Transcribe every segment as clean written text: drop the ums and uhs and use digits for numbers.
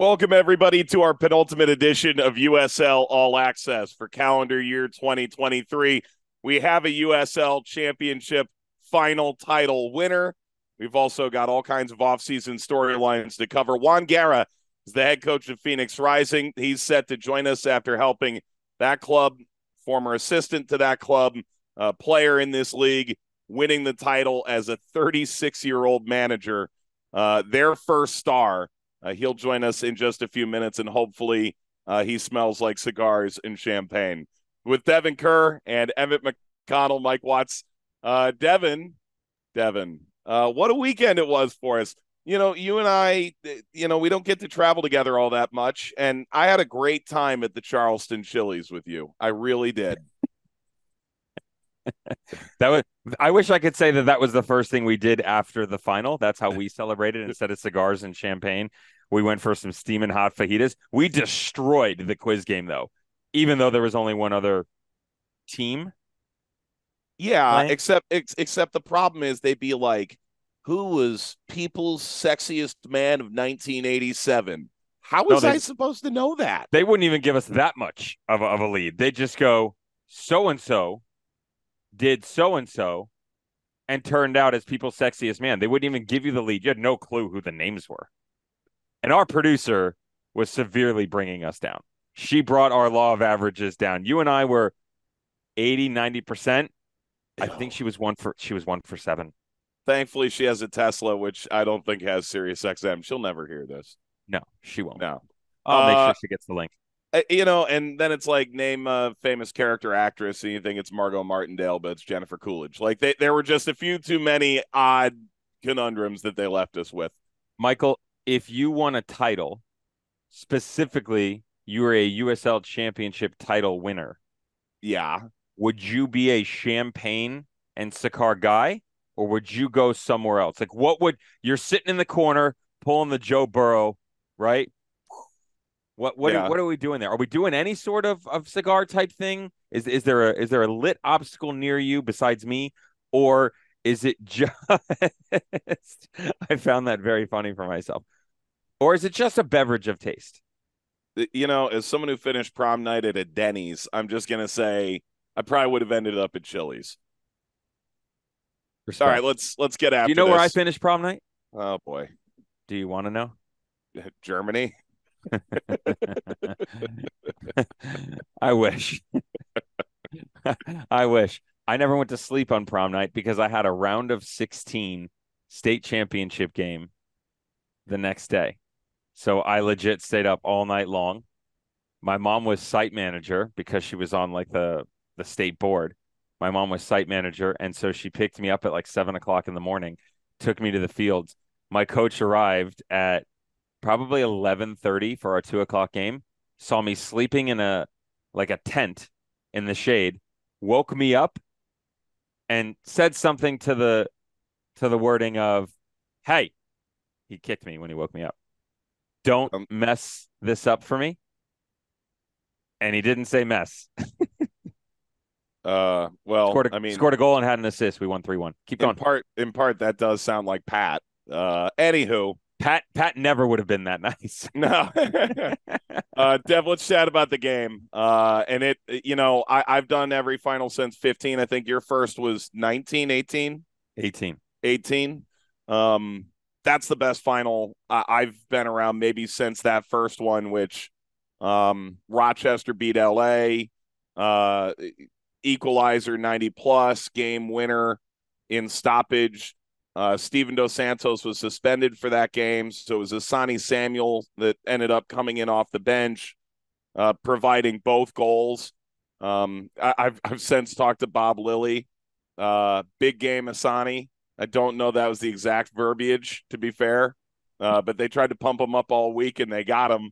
Welcome, everybody, to our penultimate edition of USL All Access for calendar year 2023. We have a USL Championship final title winner. We've also got all kinds of offseason storylines to cover. Juan Guerra is the head coach of Phoenix Rising. He's set to join us after helping that club, former assistant to that club, player in this league, winning the title as a 36-year-old manager, their first star. He'll join us in just a few minutes, and hopefully he smells like cigars and champagne. With Devin Kerr and Emmett McConnell, Mike Watts. Devin, what a weekend it was for us. You know, you and I, we don't get to travel together all that much, and I had a great time at the Charleston Chili's with you. I really did. I wish I could say that was the first thing we did after the final. That's how we celebrated. Instead of cigars and champagne, we went for some steaming hot fajitas. We destroyed the quiz game, though, even though there was only one other team. Yeah, except the problem is they'd be like, who was people's sexiest man of 1987? How was I supposed to know that? They wouldn't even give us that much of a lead. They'd just go, so-and-so did so-and-so and turned out as people's sexiest man. They wouldn't even give you the lead. You had no clue who the names were. And our producer was severely bringing us down. She brought our law of averages down. You and I were 80, 90%. I think she was one for 7. Thankfully, she has a Tesla, which I don't think has Sirius XM. She'll never hear this. No, she won't. No. I'll make sure she gets the link. And then it's like name a famous character actress, and you think it's Margot Martindale, but it's Jennifer Coolidge. Like there were just a few too many odd conundrums that they left us with. Michael, if you won a title, specifically you were a USL Championship title winner. Yeah. Would you be a champagne and cigar guy, or would you go somewhere else? Like, you're sitting in the corner pulling the Joe Burrow, right? What are we doing there? Are we doing any sort of cigar type thing? Is there a lit obstacle near you besides me, or is it just? I found that very funny for myself. Or is it just a beverage of taste? As someone who finished prom night at a Denny's, I'm just gonna say I probably would have ended up at Chili's. Respect. All right, let's get after. Do you know this. Where I finished prom night? Oh boy. Do you want to know? Germany. I wish. I wish. I never went to sleep on prom night because I had a round of 16 state championship game the next day. So I legit stayed up all night long. My mom was site manager because she was on like the state board. My mom was site manager, and so she picked me up at like 7:00 in the morning, took me to the fields. My coach arrived at probably 11:30 for our 2:00 game, saw me sleeping in a tent in the shade, woke me up and said something to the wording of, "Hey," he kicked me when he woke me up. "Don't mess this up for me." And he didn't say mess. Scored a goal and had an assist. We won 3-1. Keep going. In part, that does sound like Pat. Anywho, Pat never would have been that nice. No. Dev, let's chat about the game. And I've done every final since 15. I think your first was 19, 18? 18. That's the best final I've been around maybe since that first one, which Rochester beat LA, equalizer 90+ game winner in stoppage. Steven Dos Santos was suspended for that game, so it was Asani Samuel that ended up coming in off the bench, providing both goals. I've since talked to Bob Lilly. Big game Asani. I don't know that was the exact verbiage, to be fair, but they tried to pump him up all week, and they got him.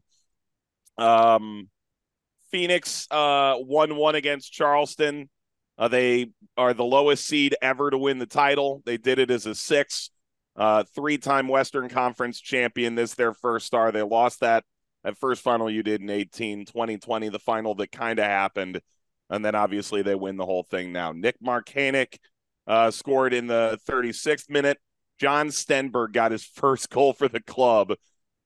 Phoenix 1-1 against Charleston. They are the lowest seed ever to win the title. They did it as a 6. 3-time Western Conference champion. This is their first star. They lost that first final you did in 18, 2020, the final that kind of happened. And then obviously they win the whole thing now. Nick Markanek scored in the 36th minute. John Stenberg got his first goal for the club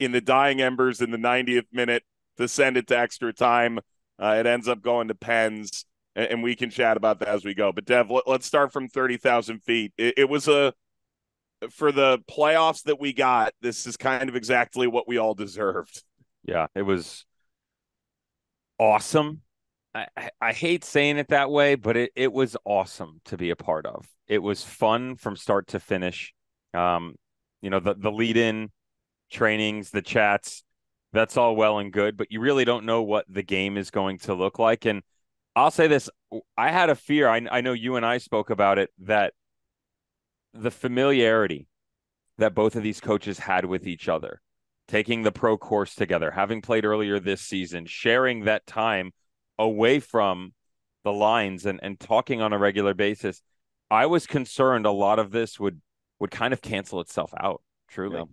in the dying embers in the 90th minute to send it to extra time. It ends up going to pens, and we can chat about that as we go. But Dev, let's start from 30,000 feet. It was for the playoffs that we got, this is kind of exactly what we all deserved. Yeah, it was awesome. I hate saying it that way, but it was awesome to be a part of. It was fun from start to finish. The lead-in trainings, the chats, that's all well and good, but you really don't know what the game is going to look like. And I'll say this, I had a fear, I know you and I spoke about it, that the familiarity that both of these coaches had with each other, taking the pro course together, having played earlier this season, sharing that time away from the lines and talking on a regular basis, I was concerned a lot of this would kind of cancel itself out, truly.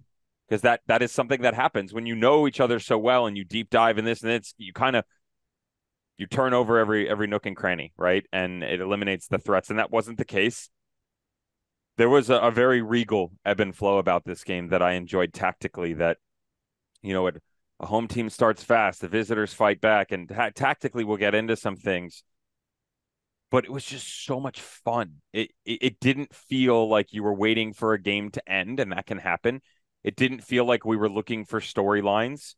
Because that is something that happens when you know each other so well and you deep dive in this, and it's you turn over every nook and cranny, right? And it eliminates the threats. And that wasn't the case. There was a very regal ebb and flow about this game that I enjoyed tactically, that, a home team starts fast, the visitors fight back, and tactically we'll get into some things. But it was just so much fun. It didn't feel like you were waiting for a game to end, and that can happen. It didn't feel like we were looking for storylines.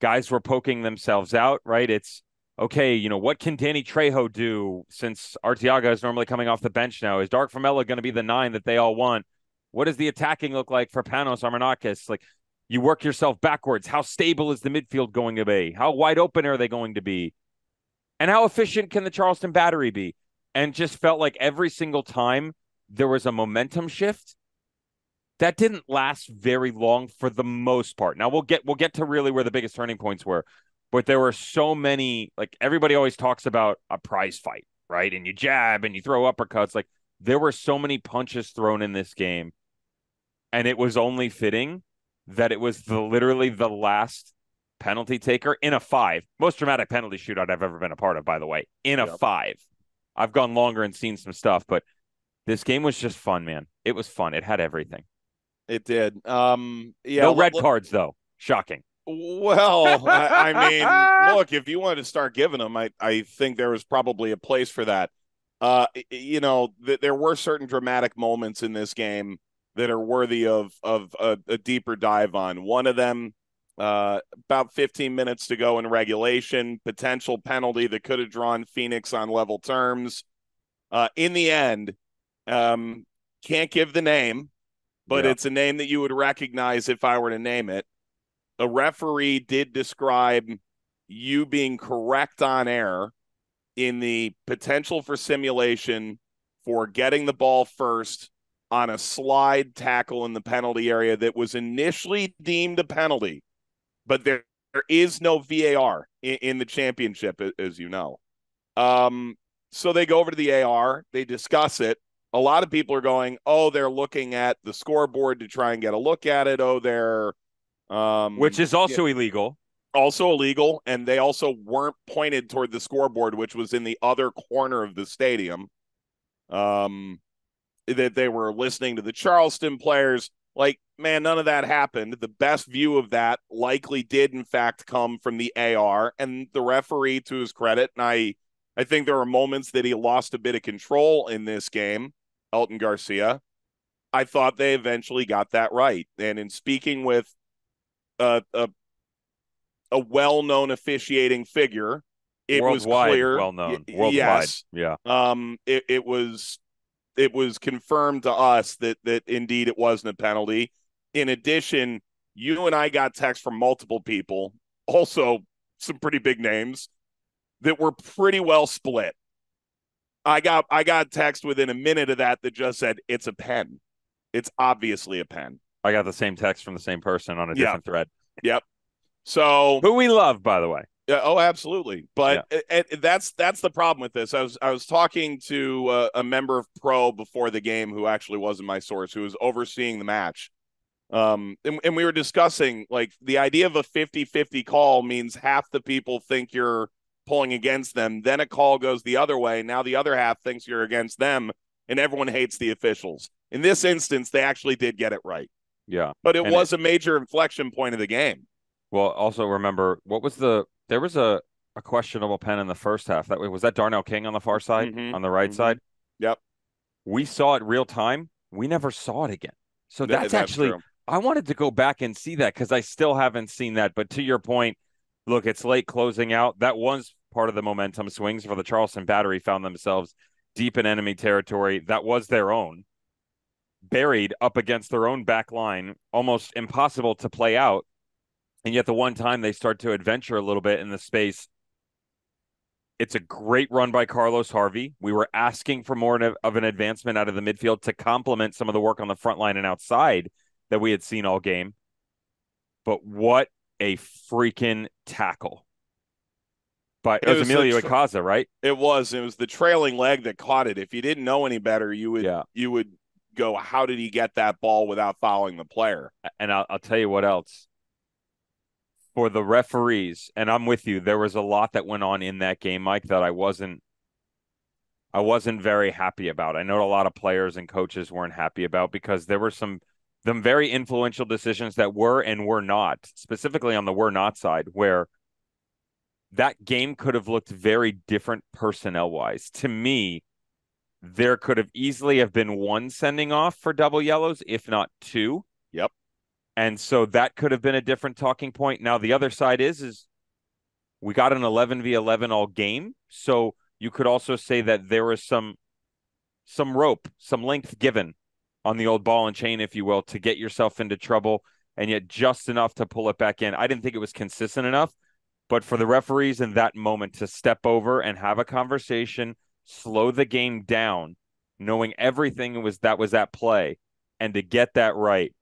Guys were poking themselves out, right? It's, okay, what can Danny Trejo do since Arteaga is normally coming off the bench now? Is Dark Famella going to be the 9 that they all want? What does the attacking look like for Panos Armanakis? Like, you work yourself backwards. How stable is the midfield going to be? How wide open are they going to be? And how efficient can the Charleston battery be? And just felt like every single time there was a momentum shift that didn't last very long for the most part. Now we'll get to really where the biggest turning points were, but there were so many, like, everybody always talks about a prize fight, right? And you jab and you throw uppercuts. Like, there were so many punches thrown in this game, and it was only fitting that it was literally the last penalty taker in a 5. Most dramatic penalty shootout I've ever been a part of, by the way, in a 5. I've gone longer and seen some stuff, but this game was just fun, man. It was fun. It had everything. It did. No red cards, though. Shocking. Well, I mean, look, if you wanted to start giving them, I think there was probably a place for that. There were certain dramatic moments in this game that are worthy of a deeper dive on. One of them, about 15 minutes to go in regulation, potential penalty that could have drawn Phoenix on level terms. In the end, can't give the name, but it's a name that you would recognize if I were to name it. A referee did describe you being correct on air in the potential for simulation for getting the ball first on a slide tackle in the penalty area that was initially deemed a penalty, but there is no VAR in the championship, as you know. So they go over to the AR, they discuss it. A lot of people are going, oh, they're looking at the scoreboard to try and get a look at it. Oh, they're which is also illegal. Also illegal, and they also weren't pointed toward the scoreboard, which was in the other corner of the stadium. That they were listening to the Charleston players. Like, man, none of that happened. The best view of that likely did, in fact, come from the AR, and the referee, to his credit, and I think there were moments that he lost a bit of control in this game, Elton Garcia. I thought they eventually got that right. And in speaking with a well-known officiating figure, it was clear. Well-known. Worldwide. Yes. Yeah. It was confirmed to us that indeed it wasn't a penalty. In addition, you and I got text from multiple people, also some pretty big names, that were pretty well split. I got text within a minute of that just said it's a pen. It's obviously a pen. I got the same text from the same person on a different thread. Yep. So who we love, by the way. Oh, absolutely. But that's the problem with this. I was talking to a member of Pro before the game who actually wasn't my source, who was overseeing the match. And we were discussing, like, the idea of a 50-50 call means half the people think you're pulling against them. Then a call goes the other way. Now the other half thinks you're against them, and everyone hates the officials. In this instance, they actually did get it right. Yeah. But it was a major inflection point of the game. Well, also remember there was a questionable pen in the first half. Was that Darnell King on the far side, Mm-hmm. on the right Mm-hmm. side. Yep. We saw it real time. We never saw it again. So that's That's actually, true. I wanted to go back and see that because I still haven't seen that. But to your point, look, it's late closing out. That was part of the momentum swings for the Charleston Battery found themselves deep in enemy territory. That was their own, buried up against their own back line, almost impossible to play out. And yet the one time they start to adventure a little bit in the space, it's a great run by Carlos Harvey. We were asking for more of an advancement out of the midfield to complement some of the work on the front line and outside that we had seen all game. But what a freaking tackle. But it It was was the Emilio Icaza, right? it was the trailing leg that caught it. If you didn't know any better, you would go, how did he get that ball without fouling the player? And I'll tell you what else. For the referees, and I'm with you, there was a lot that went on in that game, Mike, that I wasn't very happy about. I know a lot of players and coaches weren't happy about because there were some very influential decisions that were and were not, specifically on the were not side, where that game could have looked very different personnel wise. To me, there could have easily have been one sending off for double yellows, if not two. Yep. And so that could have been a different talking point. Now the other side is we got an 11v11 all game. So you could also say that there was some rope, some length given on the old ball and chain, if you will, to get yourself into trouble, and yet just enough to pull it back in. I didn't think it was consistent enough, but for the referees in that moment to step over and have a conversation, slow the game down, knowing everything that was at play, and to get that right,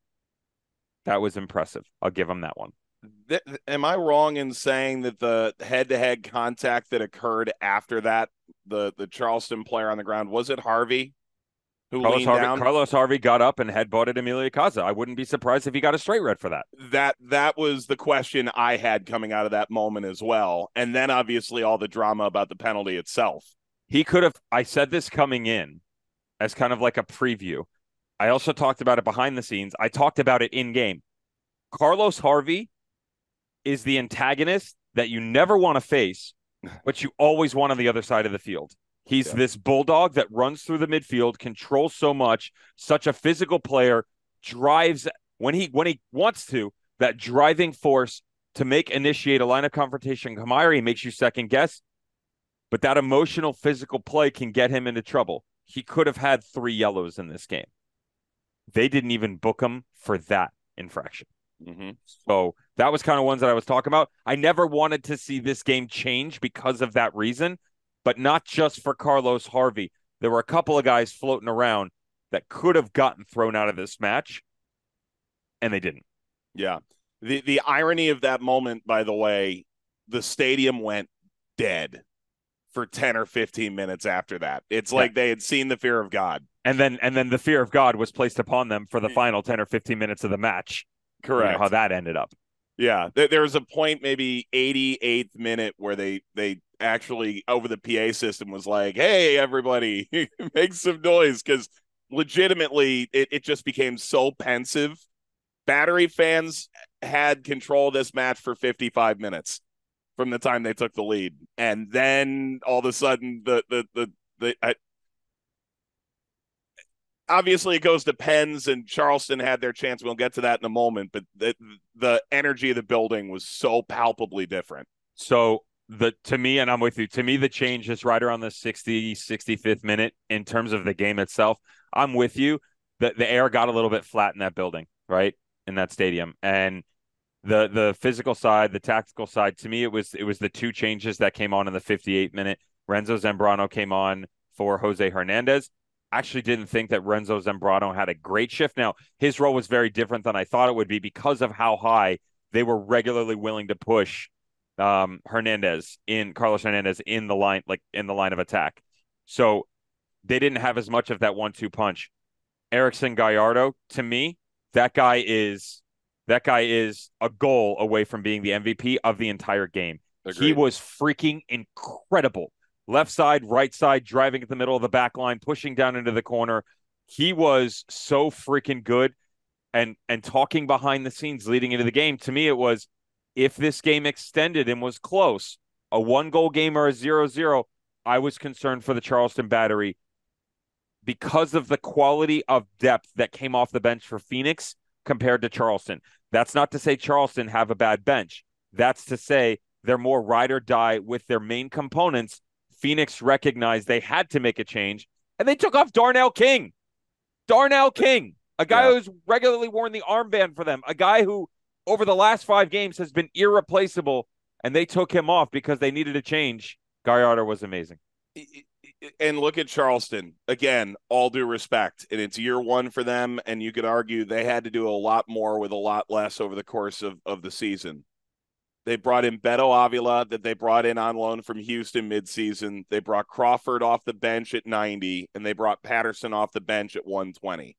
that was impressive. I'll give them that one. Am I wrong in saying that the head-to-head contact that occurred after that, the Charleston player on the ground, was it Harvey who leaned down? Carlos Harvey got up and headbutted Emilio Caza. I wouldn't be surprised if he got a straight red for that. That was the question I had coming out of that moment as well. And then obviously all the drama about the penalty itself. He could have, I said this coming in as kind of like a preview. I also talked about it behind the scenes. I talked about it in game. Carlos Harvey is the antagonist that you never want to face, but you always want on the other side of the field. He's this bulldog that runs through the midfield, controls so much, such a physical player, drives when he wants to, that driving force to initiate a line of confrontation. Kamari makes you second guess, but that emotional physical play can get him into trouble. He could have had 3 yellows in this game. They didn't even book him for that infraction. Mm-hmm. So that was kind of ones that I was talking about. I never wanted to see this game change because of that reason, but not just for Carlos Harvey. There were a couple of guys floating around that could have gotten thrown out of this match, and they didn't. Yeah. The irony of that moment, by the way, the stadium went dead for 10 or 15 minutes after that. It's like they had seen the fear of God. And then the fear of God was placed upon them for the final 10 or 15 minutes of the match. Correct. You know how that ended up. Yeah. There was a point, maybe 88th minute, where they actually over the PA system was like, hey, everybody, make some noise, because legitimately it just became so pensive. Battery fans had control of this match for 55 minutes from the time they took the lead. And then all of a sudden obviously it goes to pens, and Charleston had their chance. We'll get to that in a moment, but the energy of the building was so palpably different. So to me, and I'm with you, to me, the change is right around the 65th minute in terms of the game itself. I'm with you. The air got a little bit flat in that building, right? In that stadium. And the physical side, the tactical side, to me, it was the 2 changes that came on in the 58th minute. Renzo Zambrano came on for Jose Hernandez. Actually didn't think that Renzo Zambrano had a great shift. Now, his role was very different than I thought it would be because of how high they were regularly willing to push Carlos Hernandez in the line of attack. So they didn't have as much of that 1-2 punch. Erickson Gallardo, to me, that guy is a goal away from being the MVP of the entire game. Agreed. He was freaking incredible. Left side, right side, driving at the middle of the back line, pushing down into the corner. He was so freaking good. And talking behind the scenes leading into the game, to me, it was If this game extended and was close, a 1-goal game or a 0-0, I was concerned for the Charleston Battery because of the quality of depth that came off the bench for Phoenix compared to Charleston. That's not to say Charleston have a bad bench. That's to say they're more ride or die with their main components. Phoenix recognized they had to make a change, and they took off Darnell King. Darnell King, a guy who's regularly worn the armband for them, a guy who over the last 5 games has been irreplaceable, and they took him off because they needed a change. Gallardo was amazing. And look at Charleston. Again, all due respect, and it's year 1 for them, and you could argue they had to do a lot more with a lot less over the course of the season. They brought in Beto Avila that they brought in on loan from Houston midseason. They brought Crawford off the bench at 90, and they brought Patterson off the bench at 120.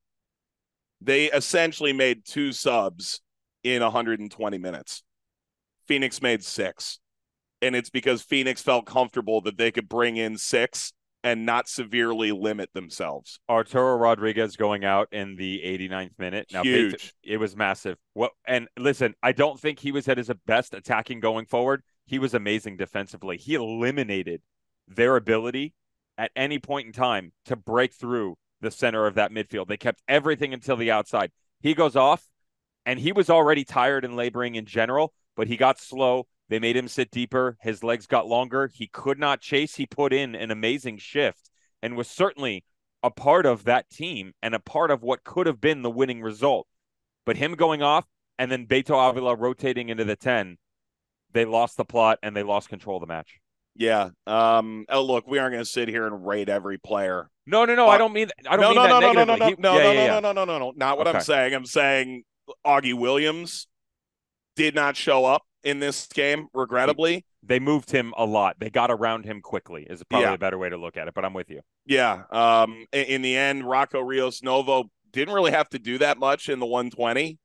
They essentially made 2 subs in 120 minutes. Phoenix made 6. And it's because Phoenix felt comfortable that they could bring in 6 and not severely limit themselves. Arturo Rodriguez going out in the 89th minute. Now, huge. It was massive. And listen, I don't think he was at his best attacking going forward. He was amazing defensively. He eliminated their ability at any point in time to break through the center of that midfield. They kept everything until the outside. He goes off, and he was already tired and laboring in general, but he got slow. They made him sit deeper. His legs got longer. He could not chase. He put in an amazing shift and was certainly a part of that team and a part of what could have been the winning result. But him going off and then Beto Avila rotating into the 10, they lost the plot and they lost control of the match. Yeah. Look, we aren't going to sit here and rate every player. No. I don't mean that. I don't mean that negatively. No. Not what I'm saying. I'm saying Augie Williams did not show up in this game, regrettably. They moved him a lot. They got around him quickly is probably a better way to look at it, but I'm with you. Yeah. In the end, Rocco Rios Novo didn't really have to do that much in the 120.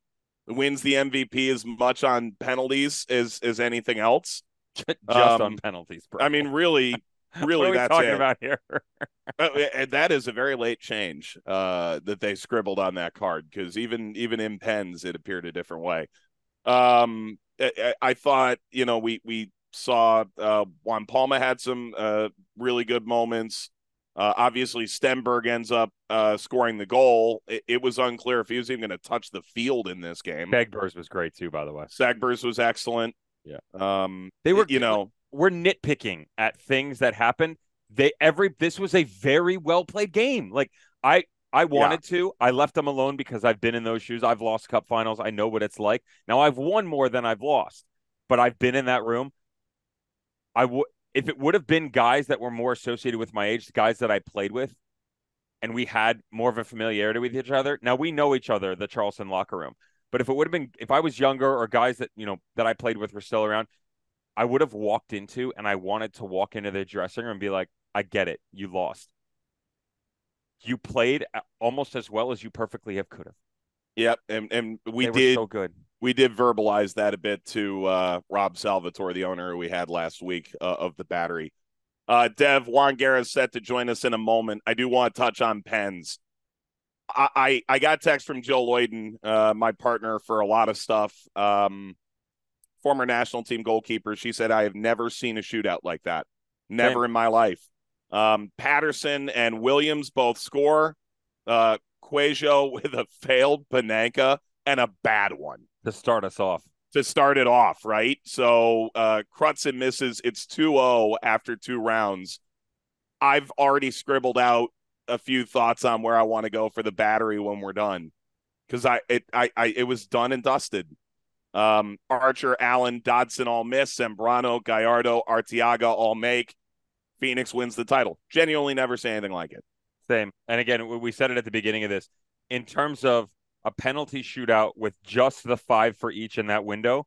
Wins the MVP as much on penalties as anything else. Just on penalties, bro. I mean, really, what are we that's talking it. About here. That is a very late change that they scribbled on that card, because even in pens, it appeared a different way. I thought, we saw Juan Palma had some really good moments. Obviously, Stenberg ends up scoring the goal. It was unclear if he was even going to touch the field in this game. Sagbers was great too, by the way. Sagbers was excellent. Yeah. They were, we're nitpicking at things that happened. This was a very well played game. Like I wanted to. I left them alone because I've been in those shoes. I've lost cup finals. I know what it's like. Now I've won more than I've lost, but I've been in that room. If it would have been guys that were more associated with my age, the guys that I played with, and we had more of a familiarity with each other. Now we know each other, the Charleston locker room. But if it would have been, if I was younger or guys that, that I played with were still around, I would have walked into, and I wanted to walk into the dressing room and be like, I get it. You lost. You played almost as well as you perfectly have could have. Yep, and we they did were so good. We did verbalize that a bit to Rob Salvatore, the owner who we had last week of the Battery. Dev, Juan Guerra is set to join us in a moment. I do want to touch on pens. I got text from Jill Lloyden, my partner for a lot of stuff. Former national team goalkeeper. She said, I have never seen a shootout like that. Never in my life. Patterson and Williams both score. Quajo with a failed Panenka and a bad one. To start us off. To start it off, right? So Crutzen misses. It's 2-0 after 2 rounds. I've already scribbled out a few thoughts on where I want to go for the Battery when we're done, because it was done and dusted. Archer, Allen, Dodson all miss. Zambrano, Gallardo, Arteaga all make. Phoenix wins the title. Genuinely never say anything like it. Same. And again, we said it at the beginning of this. In terms of a penalty shootout with just the 5 for each in that window,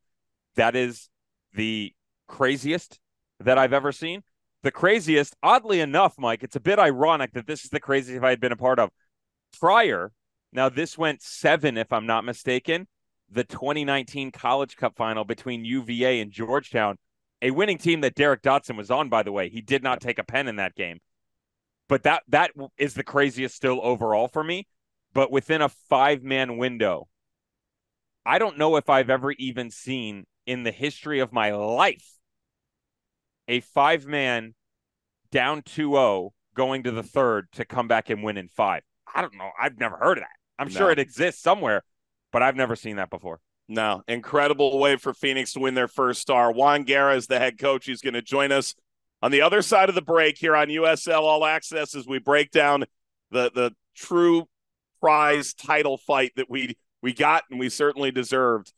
that is the craziest that I've ever seen. The craziest, oddly enough, Mike, it's a bit ironic that this is the craziest I had been a part of. Prior, now this went 7, if I'm not mistaken, the 2019 College Cup final between UVA and Georgetown, a winning team that Derek Dotson was on, by the way. He did not take a pen in that game. But that is the craziest still overall for me. But within a 5-man window, I don't know if I've ever even seen in the history of my life a 5-man down 2-0 going to the third to come back and win in 5. I don't know. I've never heard of that. I'm sure it exists somewhere, but I've never seen that before. No, incredible way for Phoenix to win their first star. Juan Guerra is the head coach. He's going to join us on the other side of the break here on USL All Access as we break down the true prize title fight that we got and we certainly deserved.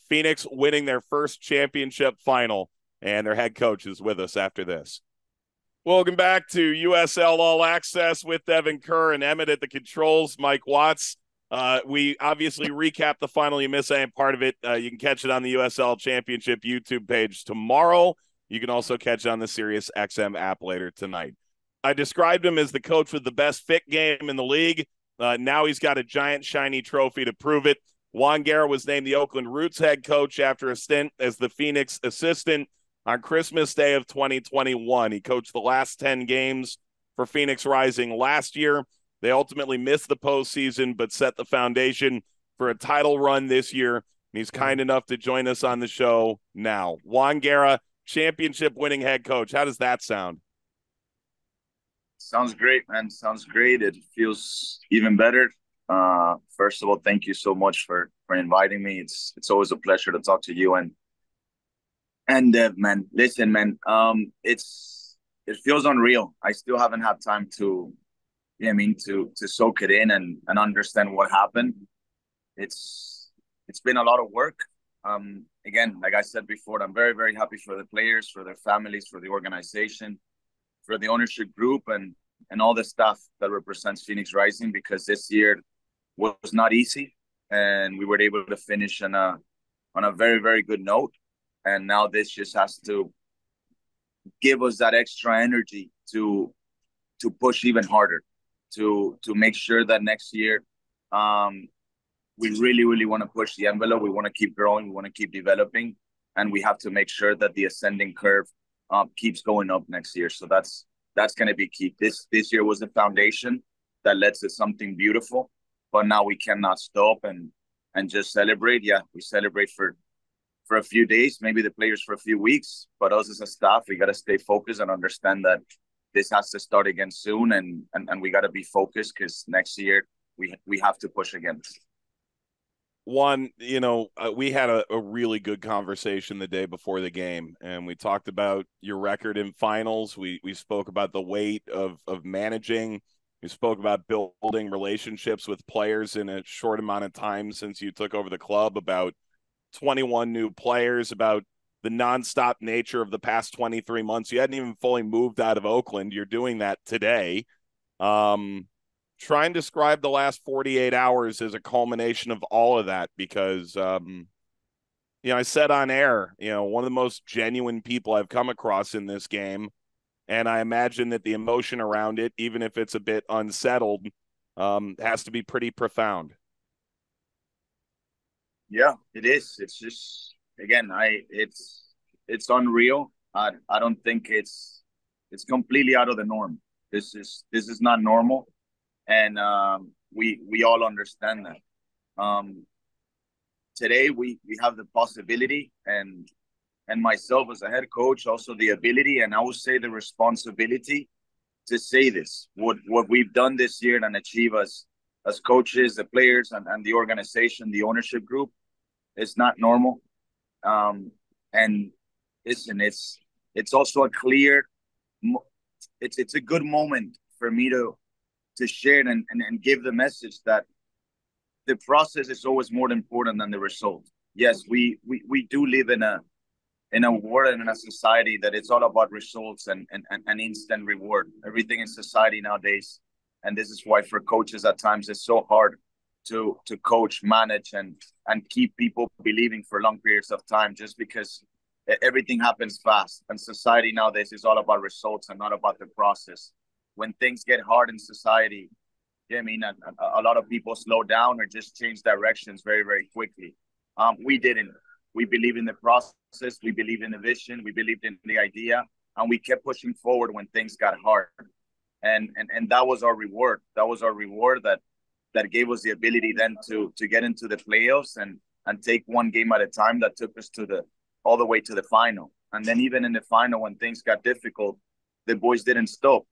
Phoenix winning their first championship final, and their head coach is with us after this. Welcome back to USL All Access with Evan Kerr and Emmett at the controls, Mike Watts. We obviously recap the final. You miss any part of it, you can catch it on the USL Championship YouTube page tomorrow. You can also catch it on the Sirius XM app later tonight. I described him as the coach with the best fit game in the league. Now he's got a giant shiny trophy to prove it. Juan Guerra was named the Oakland Roots head coach after a stint as the Phoenix assistant on Christmas Day of 2021. He coached the last 10 games for Phoenix Rising last year. They ultimately missed the postseason, but set the foundation for a title run this year. And he's kind enough to join us on the show now. Juan Guerra, championship-winning head coach. How does that sound? Sounds great, man. Sounds great. It feels even better. First of all, thank you so much for inviting me. It's always a pleasure to talk to you and Dev, man. Listen, man. It feels unreal. I still haven't had time to soak it in and understand what happened. It's been a lot of work. Again, like I said before, I'm very, very happy for the players, for their families, for the organization, for the ownership group, and all the staff that represents Phoenix Rising, because this year was not easy, and we were able to finish on a very, very good note. And now this just has to give us that extra energy to push even harder, to make sure that next year we really, really want to push the envelope. We want to keep growing. We want to keep developing. And we have to make sure that the ascending curve keeps going up next year. So that's going to be key. This year was the foundation that led to something beautiful. But now we cannot stop and just celebrate. Yeah, we celebrate for a few days, maybe the players for a few weeks. But us as a staff, we got to stay focused and understand that this has to start again soon. And we got to be focused, because next year we have to push again. Juan, we had a really good conversation the day before the game, and we talked about your record in finals. We spoke about the weight of managing. We spoke about building relationships with players in a short amount of time since you took over the club, about 21 new players, about the nonstop nature of the past 23 months. You hadn't even fully moved out of Oakland. You're doing that today. Try and describe the last 48 hours as a culmination of all of that, because, I said on air, one of the most genuine people I've come across in this game. And I imagine that the emotion around it, even if it's a bit unsettled, has to be pretty profound. Yeah, it is. It's just, again, it's unreal. I don't think it's completely out of the norm. This is not normal. And we all understand that. Today we have the possibility, and myself as a head coach, also the ability, and I would say the responsibility, to say this. What we've done this year and achieve as coaches, the players, and the organization, the ownership group, is not normal. And listen, it's also a clear, it's a good moment for me to share and give the message that the process is always more important than the result. Yes, we do live in a world and in a society that it's all about results and instant reward. Everything in society nowadays, and this is why for coaches at times it's so hard to coach, manage, and keep people believing for long periods of time, just because everything happens fast. And society nowadays is all about results and not about the process. When things get hard in society, a lot of people slow down or just change directions very, very quickly. We didn't. We believe in the process. We believe in the vision. We believed in the idea, and we kept pushing forward when things got hard. And that was our reward. That was our reward that gave us the ability then to get into the playoffs and and take one game at a time that took us to all the way to the final. And then even in the final, when things got difficult, the boys didn't stop.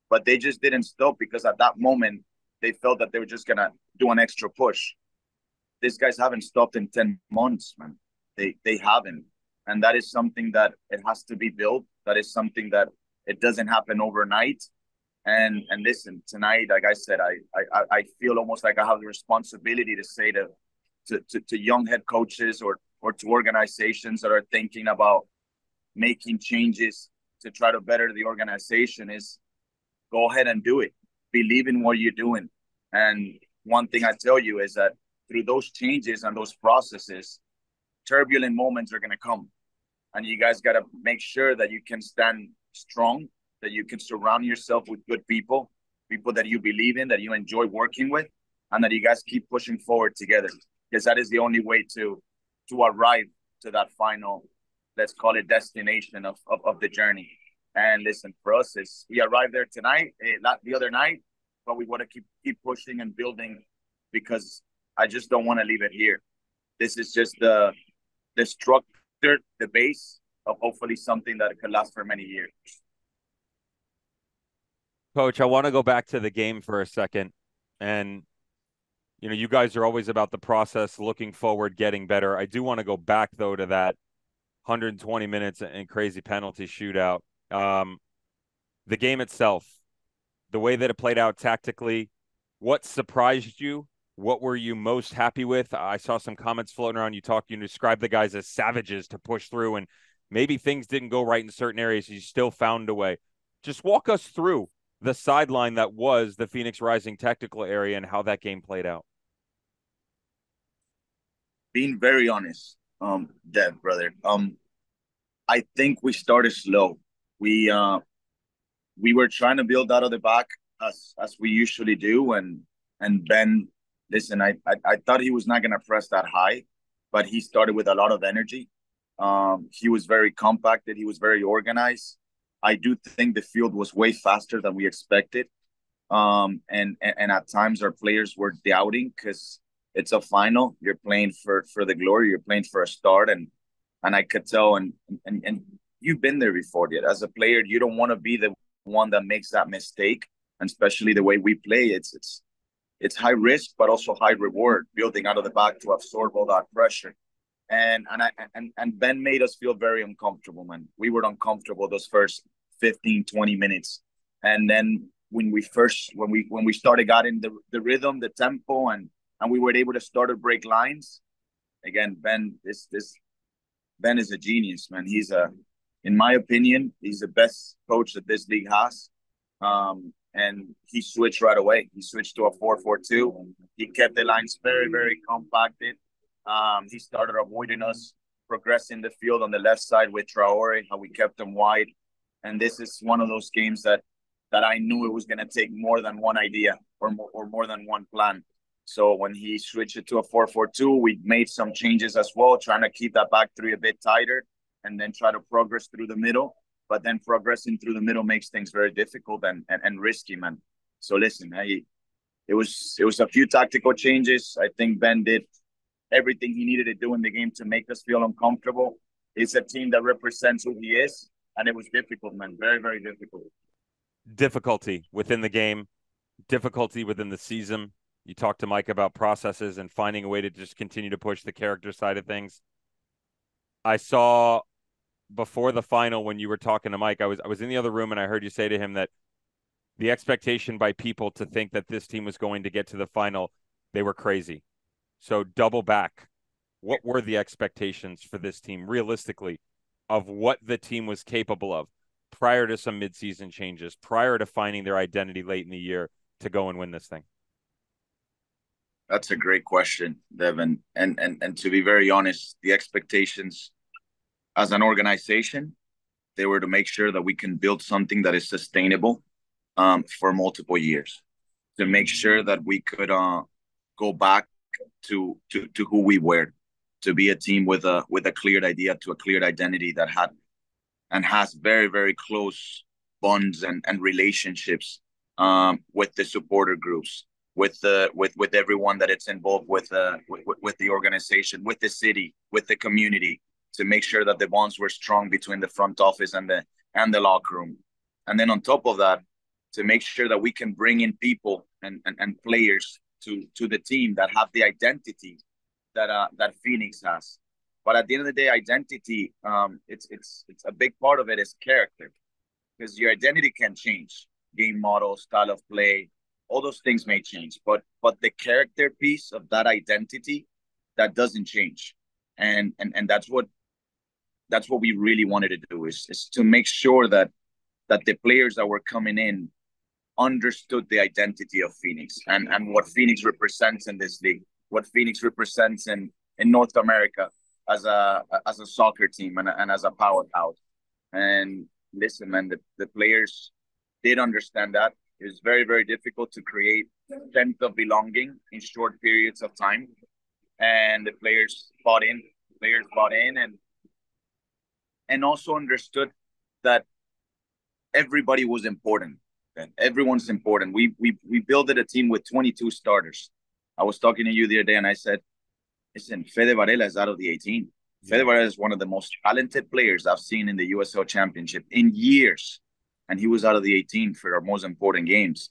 But they just didn't stop because at that moment, they felt that they were just going to do an extra push. These guys haven't stopped in 10 months, man. They haven't. And that is something that it has to be built. That is something that it doesn't happen overnight. And listen, tonight, like I said, I feel almost like I have the responsibility to say to young head coaches or to organizations that are thinking about making changes to try to better the organization is go ahead and do it. Believe in what you're doing. And one thing I tell you is that through those changes and those processes, turbulent moments are going to come. And you guys got to make sure that you can stand strong, that you can surround yourself with good people, people that you believe in, that you enjoy working with, and that you guys keep pushing forward together. Because that is the only way to arrive to that final, let's call it destination of the journey. And listen, for us, we arrived there tonight, not the other night, but we want to keep pushing and building because I just don't want to leave it here. This is just the structure, the base of hopefully something that could last for many years. Coach, I want to go back to the game for a second. And, you know, you guys are always about the process, looking forward, getting better. I do want to go back, though, to that 120 minutes and crazy penalty shootout. The game itself, the way that it played out tactically, what surprised you? What were you most happy with? I saw some comments floating around. You described the guys as savages to push through, and maybe things didn't go right in certain areas. You still found a way. Just walk us through the sideline that was the Phoenix Rising technical area and how that game played out. Being very honest, Dev, brother, I think we started slow. We were trying to build out of the back as we usually do, and Ben, listen, I thought he was not going to press that high, but he started with a lot of energy. He was very compacted. He was very organized. I do think the field was way faster than we expected. And at times our players were doubting because it's a final. You're playing for the glory. You're playing for a start. And I could tell, and you've been there before, yet. As a player, you don't want to be the one that makes that mistake. And especially the way we play, it's high risk, but also high reward, building out of the back to absorb all that pressure. And Ben made us feel very uncomfortable, man. We were uncomfortable those first 15, 20 minutes. And then when we started getting the rhythm, the tempo, and we were able to start to break lines, again, Ben is a genius, man. In my opinion, he's the best coach that this league has. And he switched right away. He switched to a 4-4-2. He kept the lines very, very compacted. He started avoiding us, progressing the field on the left side with Traore, how we kept him wide. And this is one of those games that I knew it was going to take more than one idea or more than one plan. So when he switched it to a 4-4-2, we made some changes as well, trying to keep that back three a bit tighter and then try to progress through the middle. But then progressing through the middle makes things very difficult and risky, man. So listen, it was a few tactical changes. I think Ben did everything he needed to do in the game to make us feel uncomfortable. It's a team that represents who he is, and it was difficult, man. Very, very difficult. Difficulty within the game, difficulty within the season. You talked to Mike about processes and finding a way to just continue to push the character side of things. I saw before the final when you were talking to Mike, I was in the other room and I heard you say to him that the expectation by people to think that this team was going to get to the final, they were crazy. So double back. What were the expectations for this team realistically of what the team was capable of prior to some midseason changes, prior to finding their identity late in the year to go and win this thing? That's a great question, Devin. And to be very honest, the expectations as an organization, they were to make sure that we can build something that is sustainable for multiple years, to make sure that we could go back to who we were, to be a team with a clear idea, to a clear identity that had and has very, very close bonds and relationships with the supporter groups. with everyone that it's involved with the organization, with the city, with the community, to make sure that the bonds were strong between the front office and the locker room. And then on top of that, to make sure that we can bring in people and players to the team that have the identity that Phoenix has. But at the end of the day, identity, it's a big part of it is character, because your identity can change. Game model, style of play, all those things may change, but the character piece of that identity, that doesn't change. And that's what we really wanted to do, is to make sure that the players that were coming in understood the identity of Phoenix and what Phoenix represents in this league, what Phoenix represents in North America as a soccer team and as a powerhouse. And listen, man, the players did understand that. It was very, very difficult to create a sense of belonging in short periods of time. And the players bought in. Players bought in and also understood that everybody was important. And everyone's important. We built a team with 22 starters. I was talking to you the other day and I said, listen, Fede Varela is out of the 18. Yeah. Fede Varela is one of the most talented players I've seen in the USL Championship in years. And he was out of the 18 for our most important games.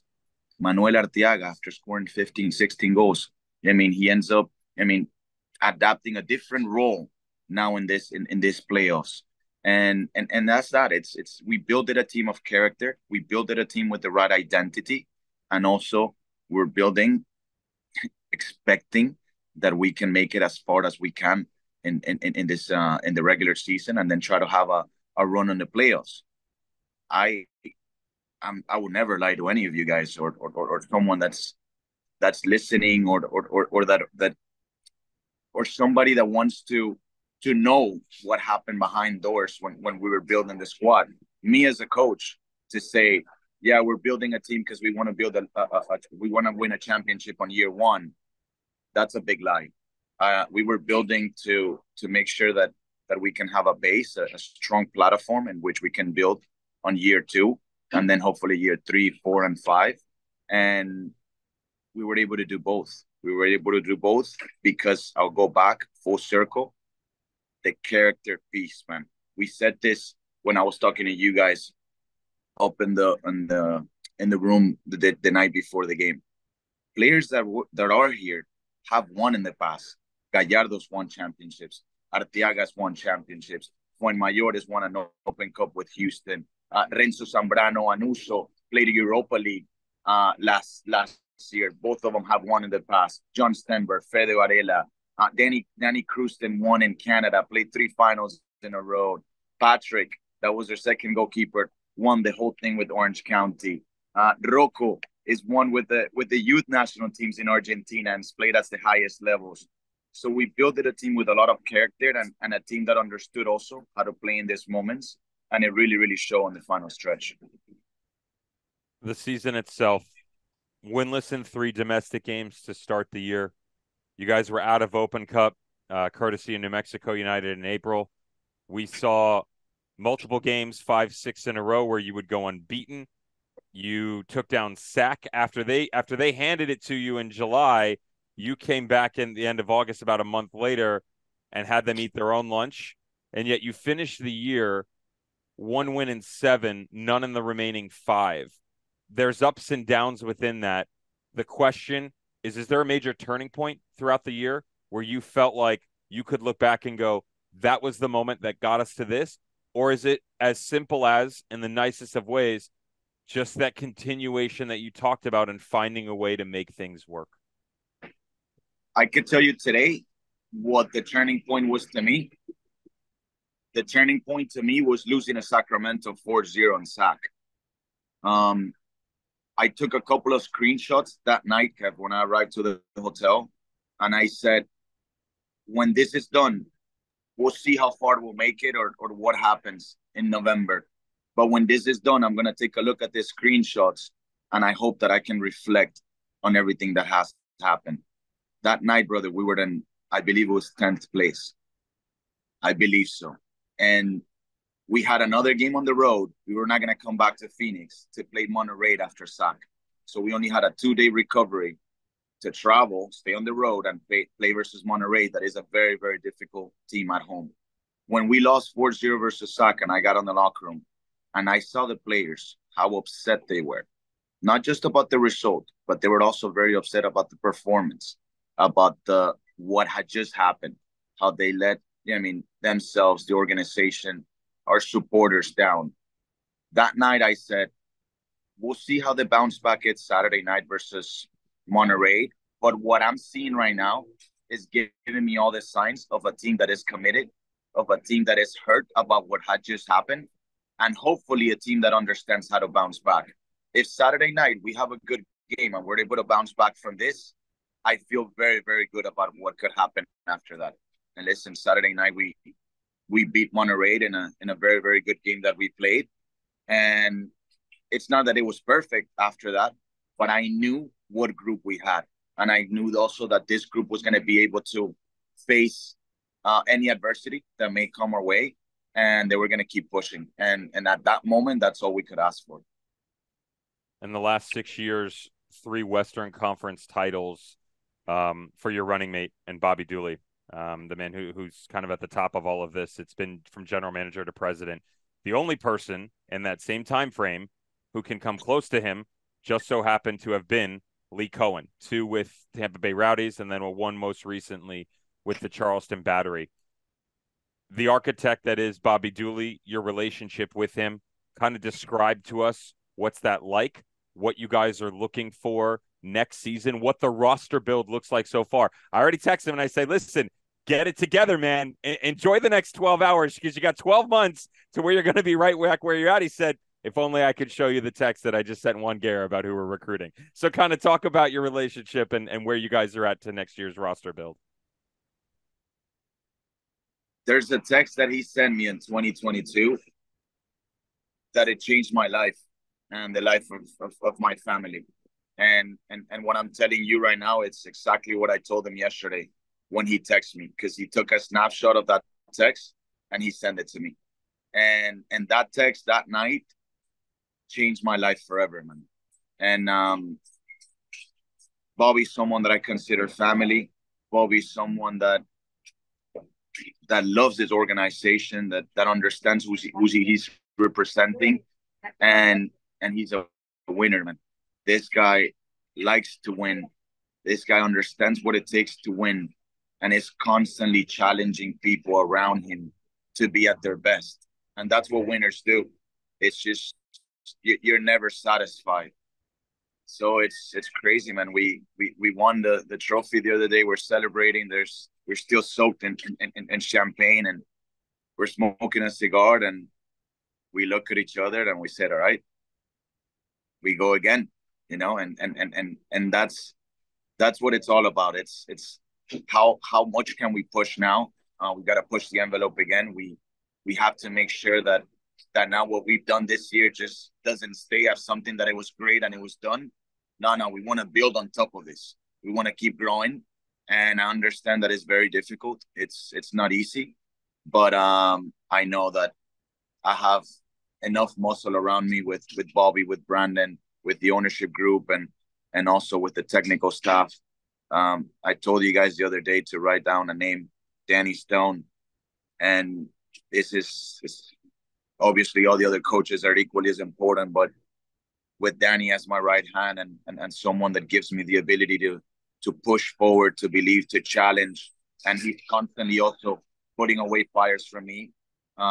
Manuel Arteaga, after scoring 15, 16 goals, he ends up, adapting a different role now in this playoffs. And that's that. It's we built a team of character. We built a team with the right identity. And also we're building, expecting that we can make it as far as we can in this in the regular season, and then try to have a run in the playoffs. I would never lie to any of you guys or someone that's listening or that or somebody that wants to know what happened behind doors when we were building the squad. Me as a coach, to say, yeah, we're building a team because we want to build we want to win a championship on year one. That's a big lie. We were building to make sure that we can have a base, a strong platform in which we can build on year two, and then hopefully year 3, 4, and 5. And we were able to do both. We were able to do both because I'll go back full circle. The character piece, man. We said this when I was talking to you guys up in the room the night before the game. Players that are here have won in the past. Gallardo's won championships. Arteaga's won championships. Fuenmayor has won an Open Cup with Houston. Renzo Zambrano Anuso played a Europa League last year. Both of them have won in the past. John Stenberg, Fede Varela, Danny Cruzten won in Canada, played 3 finals in a row. Patrick, that was their second goalkeeper, won the whole thing with Orange County. Rocco is won with the youth national teams in Argentina and played at the highest levels. So we built a team with a lot of character and a team that understood also how to play in these moments. And it really, really showed on the final stretch. The season itself, winless in 3 domestic games to start the year. You guys were out of Open Cup, courtesy of New Mexico United in April. We saw multiple games, 5, 6 in a row, where you would go unbeaten. You took down SAC after they handed it to you in July. You came back in the end of August, about a month later, and had them eat their own lunch. And yet you finished the year 1 win in 7, none in the remaining 5. There's ups and downs within that. The question is there a major turning point throughout the year where you felt like you could look back and go, that was the moment that got us to this? Or is it as simple as, in the nicest of ways, just that continuation that you talked about and finding a way to make things work? I could tell you today what the turning point was to me. The turning point to me was losing a Sacramento 4-0 in SAC. I took a couple of screenshots that night, Kev, when I arrived to the hotel, and I said, when this is done, we'll see how far we'll make it or what happens in November. But when this is done, I'm going to take a look at the screenshots, and I hope that I can reflect on everything that has happened. That night, brother, we were in, I believe it was 10th place. I believe so. And we had another game on the road. We were not going to come back to Phoenix to play Monterrey after SAC. So we only had a 2-day recovery. to travel, stay on the road, and play versus Monterrey. That is a very, very difficult team at home. When we lost 4-0 versus Sac, and I got on the locker room, and I saw the players, how upset they were. Not just about the result, but they were also very upset about the performance, about what had just happened, how they let, themselves, the organization, our supporters down. That night, I said, we'll see how the bounce back is Saturday night versus Monterrey. But what I'm seeing right now is giving me all the signs of a team that is committed, of a team that is hurt about what had just happened, and hopefully a team that understands how to bounce back. If Saturday night we have a good game and we're able to bounce back from this, I feel very, very good about what could happen after that. And listen, Saturday night we beat Monterrey in a very, very good game that we played. And it's not that it was perfect after that, but I knew what group we had. And I knew also that this group was going to be able to face any adversity that may come our way. And they were going to keep pushing. And at that moment, that's all we could ask for. In the last 6 years, 3 Western Conference titles for your running mate and Bobby Dooley, the man who's kind of at the top of all of this. It's been from general manager to president. The only person in that same time frame who can come close to him just so happened to have been Lee Cohen, 2 with Tampa Bay Rowdies, and then 1 most recently with the Charleston Battery. The architect that is Bobby Dooley, your relationship with him, kind of describe to us what's that like, what you guys are looking for next season, what the roster build looks like so far. I already texted him and I say, listen, get it together, man. Enjoy the next 12 hours because you got 12 months to where you're going to be right back where you're at. He said, if only I could show you the text that I just sent Juan Guerra about who we're recruiting. So kind of talk about your relationship and where you guys are at to next year's roster build. There's a text that he sent me in 2022 that it changed my life and the life of my family. And what I'm telling you right now, it's exactly what I told him yesterday when he texted me, because he took a snapshot of that text and he sent it to me. And that text that night changed my life forever, man. And Bobby's someone that I consider family. Bobby's someone that loves his organization, that understands who he's representing, and he's a winner, man. This guy likes to win. This guy understands what it takes to win, and is constantly challenging people around him to be at their best. And that's what winners do. It's just you're never satisfied. So it's crazy, man. We won the trophy the other day. We're celebrating. We're still soaked in champagne, and we're smoking a cigar, and we look at each other and we said, all right, we go again, and that's what it's all about. It's how much can we push now? We got to push the envelope again. We have to make sure that now what we've done this year just doesn't stay as something that it was great and it was done. No, we want to build on top of this. We want to keep growing. And I understand that it's very difficult. It's not easy, but I know that I have enough muscle around me with Bobby, with Brandon, with the ownership group, and also with the technical staff. I told you guys the other day to write down a name, Danny Stone, and this is obviously all the other coaches are equally as important, but with Danny as my right hand and someone that gives me the ability to push forward, to believe, to challenge, and he's constantly also putting away fires from me.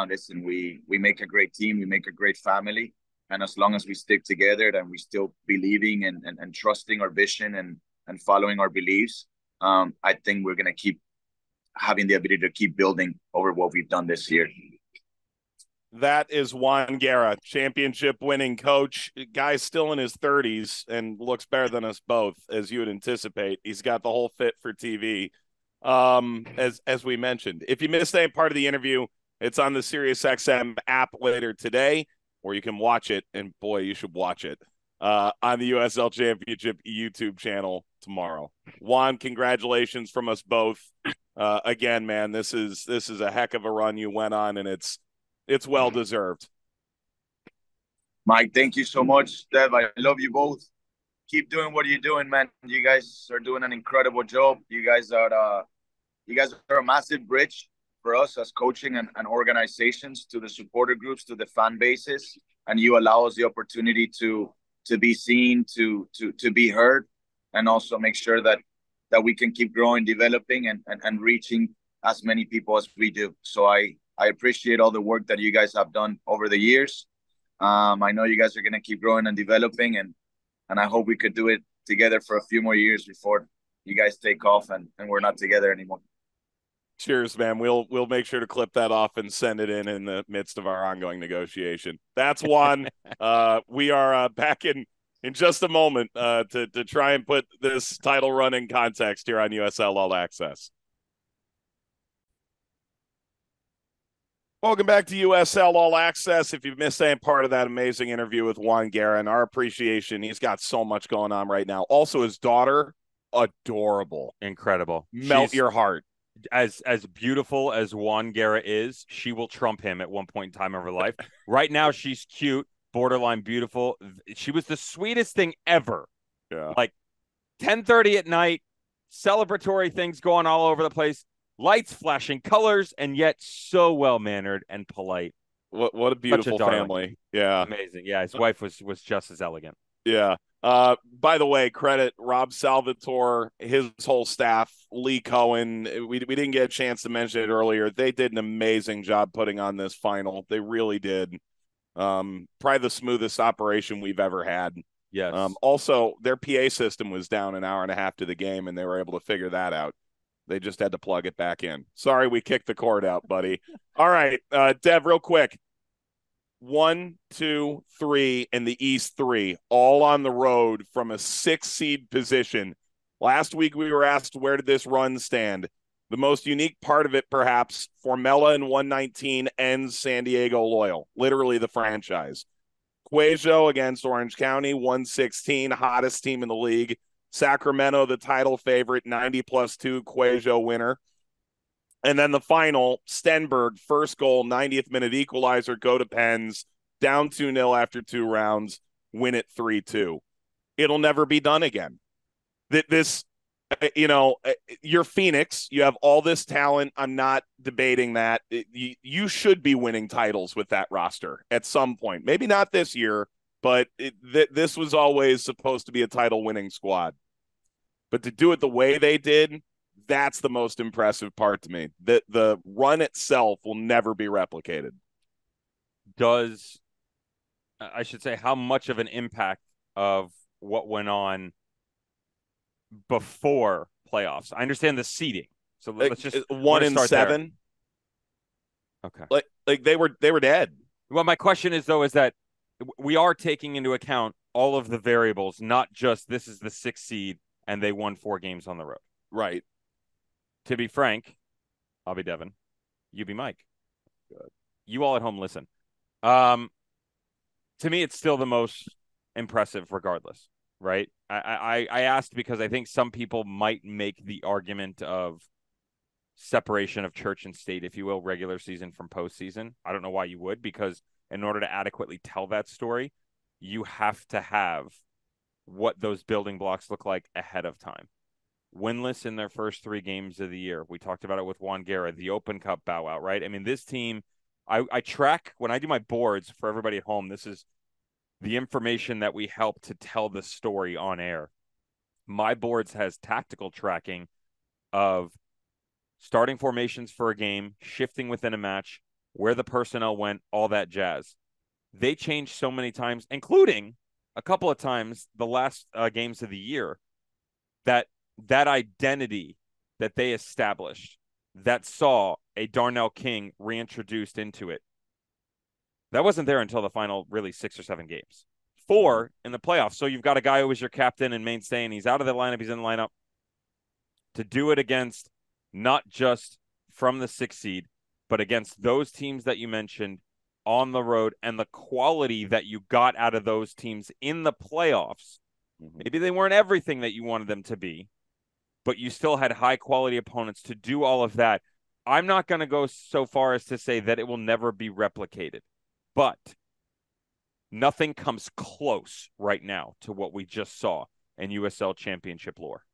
Listen, we make a great team, we make a great family, and as long as we stick together and we still believing and trusting our vision and following our beliefs, I think we're gonna keep having the ability to keep building over what we've done this year. That is Juan Guerra, championship winning coach. Guy's still in his 30s and looks better than us both, as you would anticipate. He's got the whole fit for TV. As we mentioned, if you missed any part of the interview, it's on the SiriusXM app later today, or you can watch it, and boy, you should watch it, on the USL Championship YouTube channel tomorrow. Juan, congratulations from us both. Again, man, this is a heck of a run you went on, and it's well deserved. Mike, thank you so much, Dev. I love you both. keep doing what you're doing, man. You guys are doing an incredible job. You guys are a massive bridge for us as coaching and organizations to the supporter groups, to the fan bases, and you allow us the opportunity to be seen, to be heard, and also make sure that we can keep growing, developing, and reaching as many people as we do. So I appreciate all the work that you guys have done over the years. I know you guys are going to keep growing and developing, and I hope we could do it together for a few more years before you guys take off and we're not together anymore. Cheers, man. We'll make sure to clip that off and send it in the midst of our ongoing negotiation. That's Juan. We are back in just a moment to try and put this title run in context here on USL All Access. Welcome back to USL All Access. If you've missed any part of that amazing interview with Juan Guerra, and our appreciation, he's got so much going on right now. Also, his daughter, adorable. Incredible. Melt your heart. As beautiful as Juan Guerra is, she will trump him at one point in time of her life. Right now, she's cute, borderline beautiful. She was the sweetest thing ever. Yeah. Like 10:30 at night, celebratory things going all over the place, lights flashing, colors, and yet so well-mannered and polite. What a beautiful family. Yeah. Amazing. Yeah, his wife was just as elegant. Yeah. By the way, credit Rob Salvatore, his whole staff, Lee Cohen. We didn't get a chance to mention it earlier. They did an amazing job putting on this final. They really did. Probably the smoothest operation we've ever had. Yes. Also, their PA system was down an hour and a half to the game, and they were able to figure that out. They just had to plug it back in. Sorry, we kicked the cord out, buddy. All right, Dev, real quick. 1, 2, 3, and the East 3, all on the road from a 6-seed position. Last week we were asked, where did this run stand? The most unique part of it, perhaps, Formella in 119 ends San Diego Loyal, literally the franchise. Cuejo against Orange County, 116, hottest team in the league. Sacramento, the title favorite, 90+2, Cuejo winner. And then the final, Stenberg, first goal, 90th minute equalizer, go to Pens, down 2-0 after 2 rounds, win it 3-2. It'll never be done again. This, you're Phoenix. You have all this talent. I'm not debating that. You should be winning titles with that roster at some point. Maybe not this year, but this was always supposed to be a title-winning squad. But to do it the way they did, that's the most impressive part to me. The run itself will never be replicated. I should say, how much of an impact of what went on before playoffs? I understand the seeding. So let's just 1 and 7. There. Okay. Like they were dead. Well, my question is that we are taking into account all of the variables, not just this is the 6th seed and they won 4 games on the road. Right. To be frank, I'll be Devin. You be Mike. Good. You all at home listen. To me, it's still the most impressive regardless, right? I asked because I think some people might make the argument of separation of church and state, if you will, regular season from postseason. I don't know why you would, because in order to adequately tell that story, you have to have what those building blocks look like ahead of time. Winless in their first 3 games of the year. We talked about it with Juan Guerra, the Open Cup bow out, right? I mean, this team, I track, when I do my boards for everybody at home, this is the information that we help to tell the story on air. My boards has tactical tracking of starting formations for a game, shifting within a match, where the personnel went, all that jazz. They changed so many times, including a couple of times the last games of the year, that identity that they established that saw a Darnell King reintroduced into it, that wasn't there until the final really 6 or 7 games. 4 in the playoffs. So you've got a guy who was your captain and mainstay, and he's out of the lineup, he's in the lineup. To do it against not just from the 6th seed, but against those teams that you mentioned on the road, and the quality that you got out of those teams in the playoffs. Maybe they weren't everything that you wanted them to be, but you still had high-quality opponents to do all of that. I'm not going to go so far as to say that it will never be replicated, but nothing comes close right now to what we just saw. and USL Championship lore.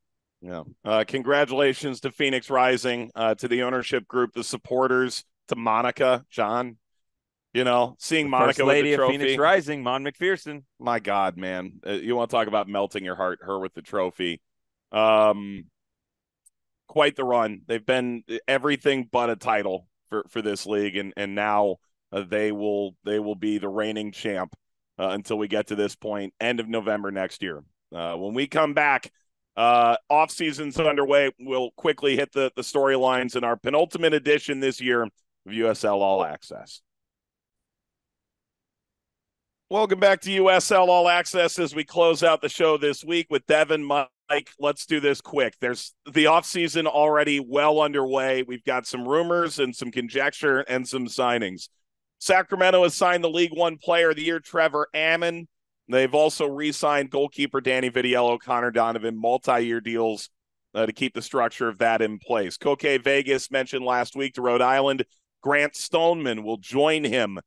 Yeah. Congratulations to Phoenix Rising, to the ownership group, the supporters, to Monica, John. You know, seeing The Monica First Lady with the of trophy. Phoenix Rising, Mon McPherson. My God, man. You want to talk about melting your heart, her with the trophy. Quite the run. They've been everything but a title for this league, and now they will be the reigning champ until we get to this point, end of November next year. When we come back, off season's underway. We'll quickly hit the storylines in our penultimate edition this year of USL All Access. Welcome back to USL All Access as we close out the show this week with Devin, Mike. Let's do this quick. There's the offseason already well underway. We've got some rumors and some conjecture and some signings. Sacramento has signed the League One Player of the Year, Trevor Ammon. They've also re-signed goalkeeper Danny Vidiello, Connor Donovan, multi-year deals to keep the structure of that in place. Koke Vegas mentioned last week to Rhode Island. Grant Stoneman will join him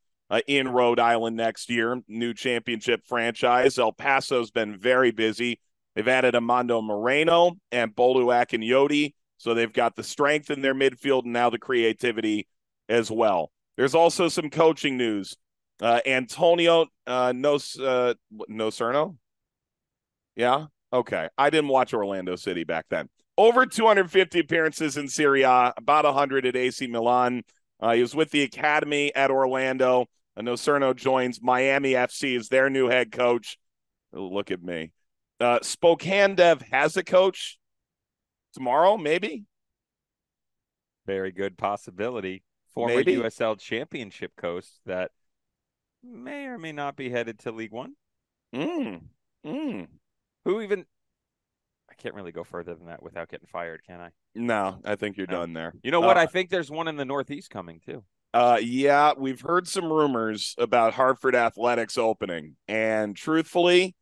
in Rhode Island next year, new championship franchise. El Paso's been very busy. They've added Amando Moreno and Bolu Akinyoti, so they've got the strength in their midfield and now the creativity as well. There's also some coaching news. Antonio Nocerno? Yeah? Okay. I didn't watch Orlando City back then. Over 250 appearances in Serie A, about 100 at AC Milan. He was with the Academy at Orlando. Nocerno joins Miami FC as their new head coach. Look at me. Spokane Dev has a coach tomorrow, maybe? Very good possibility. Former Maybe. USL Championship coach that may or may not be headed to League One. Who even... I can't really go further than that without getting fired, can I? No, I think you're done there. You know what? I think there's one in the Northeast coming, too. Yeah, we've heard some rumors about Hartford Athletics opening. And truthfully,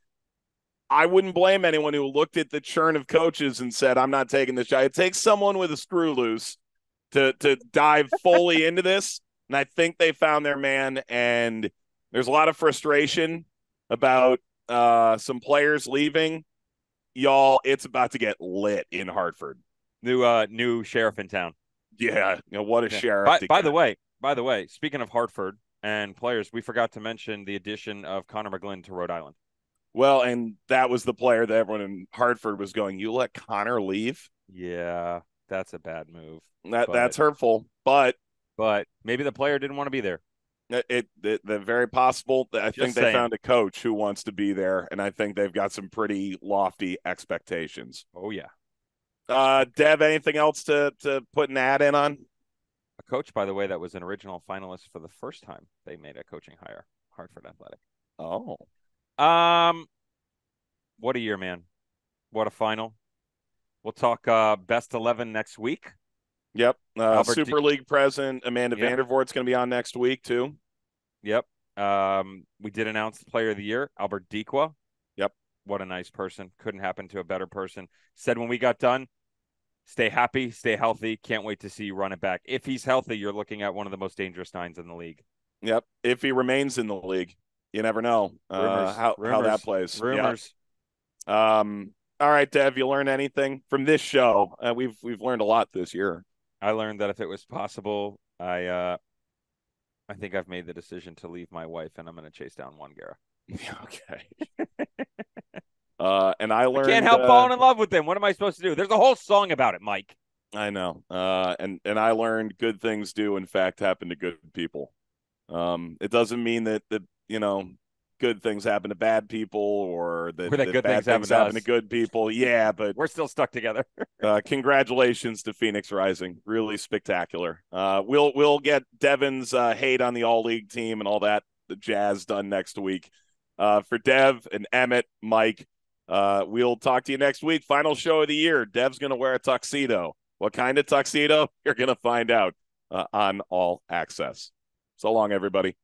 I wouldn't blame anyone who looked at the churn of coaches and said, I'm not taking this job. It takes someone with a screw loose to dive fully into this. And I think they found their man. And there's a lot of frustration about some players leaving. Y'all, it's about to get lit in Hartford. New sheriff in town. Yeah, what a sheriff. By the way, speaking of Hartford and players, we forgot to mention the addition of Connor McGlynn to Rhode Island. Well, and that was the player that everyone in Hartford was going, you let Connor leave? Yeah, that's a bad move. That's hurtful, but maybe the player didn't want to be there. The very possible. I think they saying. Found a coach who wants to be there, and I think they've got some pretty lofty expectations. Oh, yeah. Dev, anything else to put an ad in on? A coach, by the way, that was an original finalist for the first time they made a coaching hire, Hartford Athletic. Oh. What a year, man. What a final. We'll talk best 11 next week. Yep. Super League president Amanda Vandervoort's going to be on next week, too. Yep. We did announce the player of the year, Albert Diqua. Yep. What a nice person. Couldn't happen to a better person. Said when we got done, stay happy, stay healthy. Can't wait to see you run it back. If he's healthy, you're looking at one of the most dangerous nines in the league. Yep. If he remains in the league, you never know how that plays. Rumors. Yep. All right, Dev, you learn anything from this show? We've learned a lot this year. I learned that if it was possible, I think I've made the decision to leave my wife, and I'm going to chase down Juan Guerra. Okay. And I learned I can't help falling in love with him. What am I supposed to do? There's a whole song about it, Mike. I know. And I learned good things do in fact happen to good people. It doesn't mean that good things happen to bad people or that good bad things happen to good people. Yeah, but we're still stuck together. Congratulations to Phoenix Rising. Really spectacular. We'll get Devin's hate on the all league team and all that the jazz done next week. For Dev and Emmett, Mike, we'll talk to you next week. Final show of the year. Dev's going to wear a tuxedo. What kind of tuxedo? You're going to find out on All Access. So long, everybody.